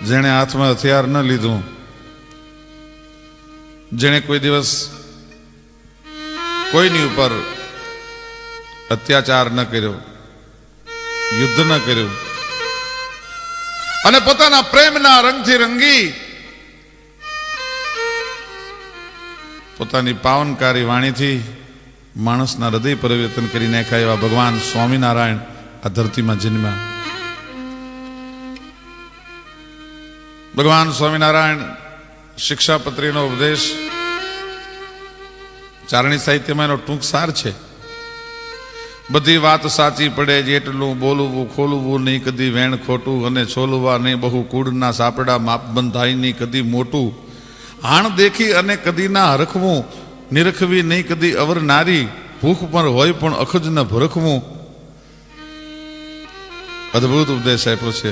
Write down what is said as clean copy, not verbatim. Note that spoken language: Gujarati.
જેણે હાથમાં હથિયાર ન લીધું, જેણે કોઈ દિવસ કોઈની ઉપર અત્યાચાર ન કર્યો, યુદ્ધ ન કર્યું અને પોતાના પ્રેમના રંગથી રંગી પોતાની પાવનકારી વાણીથી માણસના હૃદય પરિવર્તન કરી નાખ્યા એવા ભગવાન સ્વામિનારાયણ આ ધરતીમાં જન્મ્યા. ભગવાન સ્વામિનારાયણ શિક્ષાપત્રીનો ઉપદેશ ચારણી સાહિત્યમાં એનો ટૂંક સાર છે. બધી વાત સાચી પડે જેટલું બોલવું, ખોલવું નહીં કદી વેણ ખોટું, અને છોલવા નહીં બહુ કુળના સાપડા, માપ બંધાય નહીં કદી મોટું, હાણ દેખી અને કદી ના હરખવું, નિરખવી નહીં કદી અવર નારી, ભૂખ પર હોય પણ અખજ ન ભરખવું. અદભુત ઉપદેશ આપ્યો છે.